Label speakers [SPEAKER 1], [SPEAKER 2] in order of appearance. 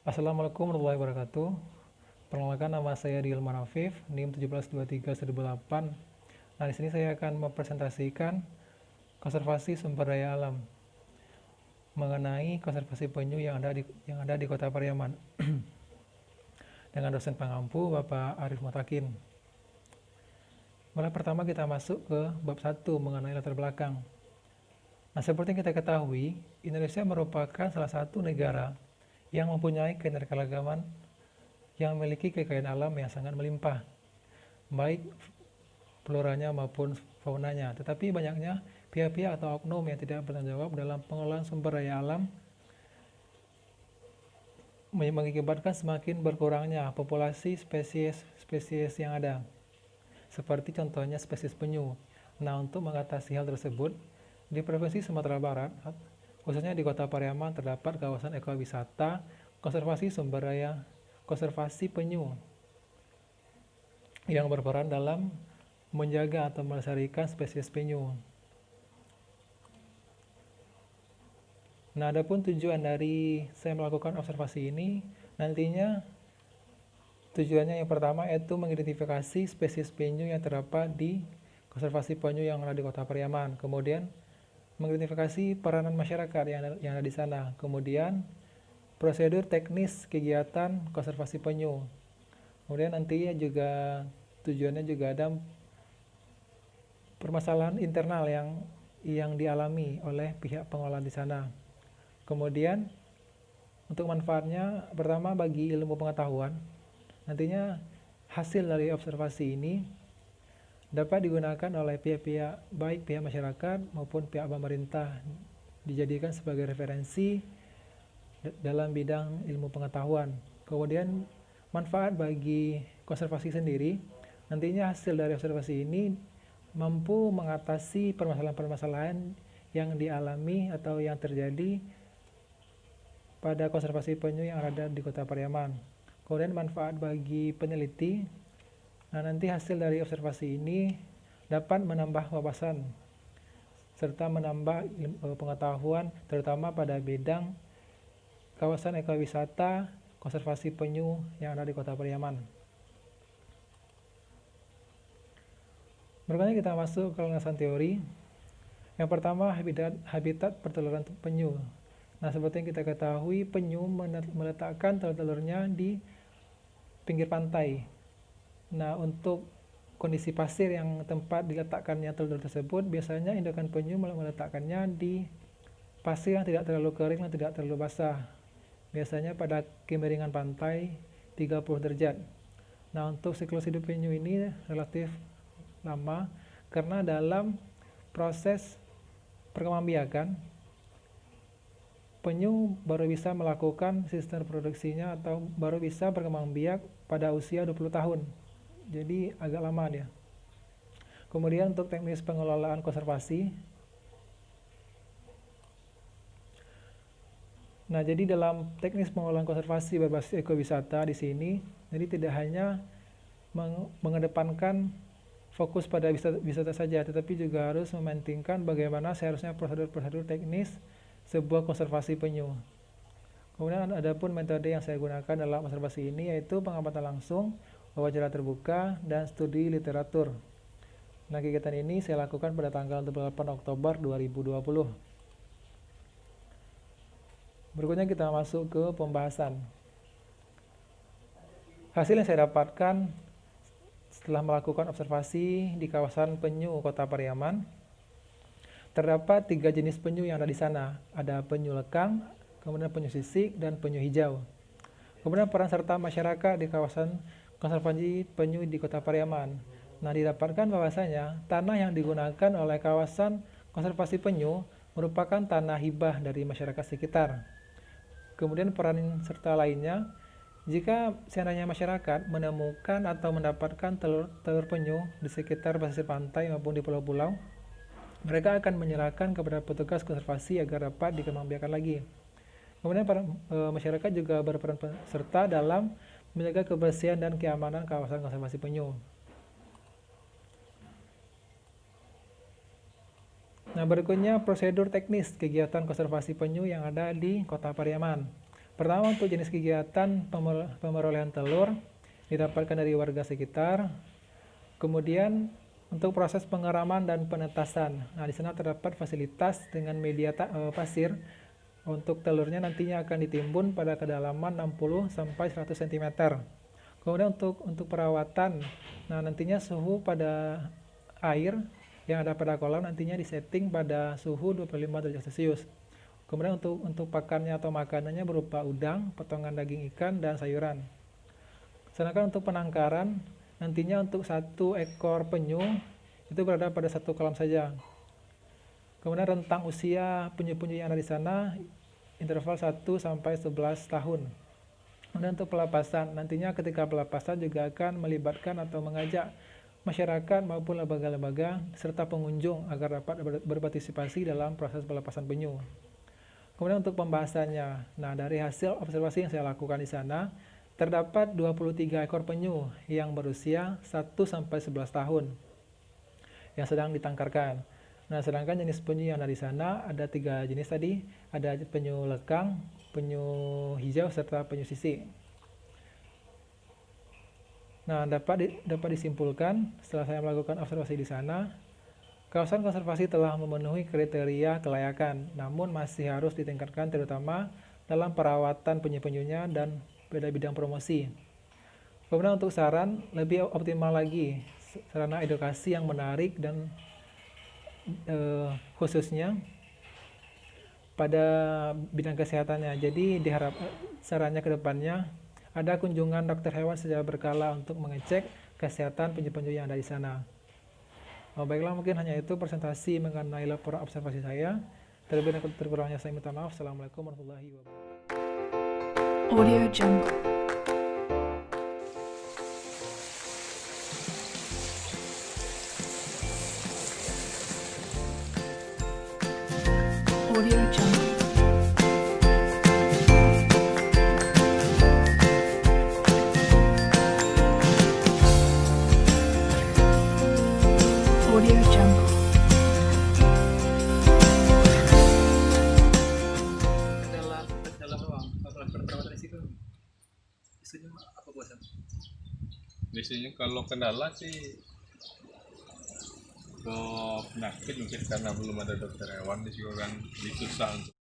[SPEAKER 1] Assalamualaikum warahmatullahi wabarakatuh. Perkenalkan, nama saya Riel Marafif, NIM 1723-1008. Nah, di sini saya akan mempresentasikan konservasi sumber daya alam mengenai konservasi penyu yang ada di Kota Pariaman dengan dosen pengampu Bapak Arif Mutakin. Mulai pertama kita masuk ke bab 1 mengenai latar belakang. Nah, seperti yang kita ketahui, Indonesia merupakan salah satu negara yang mempunyai keanekaragaman yang memiliki kekayaan alam yang sangat melimpah, baik floranya maupun faunanya. Tetapi banyaknya pihak-pihak atau oknum yang tidak bertanggung jawab dalam pengelolaan sumber daya alam mengakibatkan semakin berkurangnya populasi spesies yang ada, seperti contohnya spesies penyu. Nah, untuk mengatasi hal tersebut, di Provinsi Sumatera Barat, khususnya di Kota Pariaman, terdapat kawasan ekowisata konservasi sumber daya konservasi penyu yang berperan dalam menjaga atau melestarikan spesies penyu. Nah, adapun tujuan dari saya melakukan observasi ini, nantinya tujuannya yang pertama yaitu mengidentifikasi spesies penyu yang terdapat di konservasi penyu yang ada di Kota Pariaman. Kemudian mengidentifikasi peranan masyarakat yang ada di sana. Kemudian prosedur teknis kegiatan konservasi penyu. Kemudian nantinya juga tujuannya juga ada permasalahan internal yang dialami oleh pihak pengelola di sana. Kemudian untuk manfaatnya, pertama bagi ilmu pengetahuan, nantinya hasil dari observasi ini dapat digunakan oleh pihak-pihak, baik pihak masyarakat maupun pihak pemerintah, dijadikan sebagai referensi dalam bidang ilmu pengetahuan. Kemudian manfaat bagi konservasi sendiri, nantinya hasil dari observasi ini mampu mengatasi permasalahan-permasalahan yang dialami atau yang terjadi pada konservasi penyu yang ada di Kota Pariaman. Kemudian manfaat bagi peneliti, nah nanti hasil dari observasi ini dapat menambah wawasan serta menambah pengetahuan terutama pada bidang kawasan ekowisata konservasi penyu yang ada di Kota Pariaman. Berikutnya kita masuk ke landasan teori. Yang pertama, habitat perteluran penyu. Nah, seperti yang kita ketahui, penyu meletakkan telur-telurnya di pinggir pantai. Nah, untuk kondisi pasir yang tempat diletakkannya telur tersebut, biasanya indukan penyu meletakkannya di pasir yang tidak terlalu kering dan tidak terlalu basah. Biasanya pada kemiringan pantai 30 derajat. Nah, untuk siklus hidup penyu ini relatif lama karena dalam proses perkembangbiakan penyu baru bisa melakukan sistem reproduksinya atau baru bisa berkembang biak pada usia 20 tahun. Jadi agak lama dia. Kemudian untuk teknis pengelolaan konservasi. Nah, jadi dalam teknis pengelolaan konservasi berbasis ekowisata di sini, jadi tidak hanya mengedepankan fokus pada wisata saja, tetapi juga harus mementingkan bagaimana seharusnya prosedur-prosedur teknis sebuah konservasi penyu. Kemudian ada pun metode yang saya gunakan dalam observasi ini yaitu pengamatan langsung, wawancara terbuka, dan studi literatur. Nah, kegiatan ini saya lakukan pada tanggal 28 Oktober 2020. Berikutnya kita masuk ke pembahasan. Hasil yang saya dapatkan setelah melakukan observasi di kawasan penyu Kota Pariaman, terdapat 3 jenis penyu yang ada di sana. Ada penyu lekang, kemudian penyu sisik, dan penyu hijau. Kemudian peran serta masyarakat di kawasan konservasi penyu di Kota Pariaman. Nah, didapatkan bahwasanya tanah yang digunakan oleh kawasan konservasi penyu merupakan tanah hibah dari masyarakat sekitar. Kemudian peran serta lainnya, jika seandainya masyarakat menemukan atau mendapatkan telur penyu di sekitar pesisir pantai maupun di pulau-pulau, mereka akan menyerahkan kepada petugas konservasi agar dapat dikembangbiakan lagi. Kemudian masyarakat juga berperan serta dalam menjaga kebersihan dan keamanan kawasan konservasi penyu. Nah, berikutnya prosedur teknis kegiatan konservasi penyu yang ada di Kota Pariaman. Pertama, untuk jenis kegiatan pemerolehan telur didapatkan dari warga sekitar. Kemudian untuk proses pengeraman dan penetasan. Nah, di sana terdapat fasilitas dengan media pasir. Untuk telurnya nantinya akan ditimbun pada kedalaman 60 sampai 100 cm. Kemudian untuk perawatan, nah nantinya suhu pada air yang ada pada kolam nantinya disetting pada suhu 25 derajat Celcius. Kemudian untuk pakannya atau makanannya berupa udang, potongan daging ikan, dan sayuran. Sedangkan untuk penangkaran, nantinya untuk 1 ekor penyu itu berada pada 1 kolam saja. Kemudian rentang usia penyu-penyu yang ada di sana interval 1 sampai 11 tahun. Kemudian untuk pelepasan, nantinya ketika pelepasan juga akan melibatkan atau mengajak masyarakat maupun lembaga-lembaga serta pengunjung agar dapat berpartisipasi dalam proses pelepasan penyu. Kemudian untuk pembahasannya, nah dari hasil observasi yang saya lakukan di sana, terdapat 23 ekor penyu yang berusia 1 sampai 11 tahun yang sedang ditangkarkan. Nah, sedangkan jenis penyu yang ada di sana ada 3 jenis tadi, ada penyu lekang, penyu hijau, serta penyu sisik. Nah, dapat disimpulkan setelah saya melakukan observasi di sana, kawasan konservasi telah memenuhi kriteria kelayakan, namun masih harus ditingkatkan terutama dalam perawatan penyu-penyunya dan pada bidang promosi. Kemudian untuk saran, lebih optimal lagi sarana edukasi yang menarik dan khususnya pada bidang kesehatannya. Jadi diharap sarannya ke depannya ada kunjungan dokter hewan secara berkala untuk mengecek kesehatan penyu-penyu yang ada di sana. Baiklah, mungkin hanya itu presentasi mengenai laporan observasi saya. Terlebih dan terkurangnya saya minta maaf. Assalamualaikum warahmatullahi wabarakatuh.
[SPEAKER 2] Audio Jungle. Audio Jungle. Audio Jungle.
[SPEAKER 1] Kendala doang, apalagi perawatan risiko. Isunya apa bosan?
[SPEAKER 3] Biasanya kalau kendala sih ke penyakit mungkin karena belum ada dokter hewan di sini kan susah untuk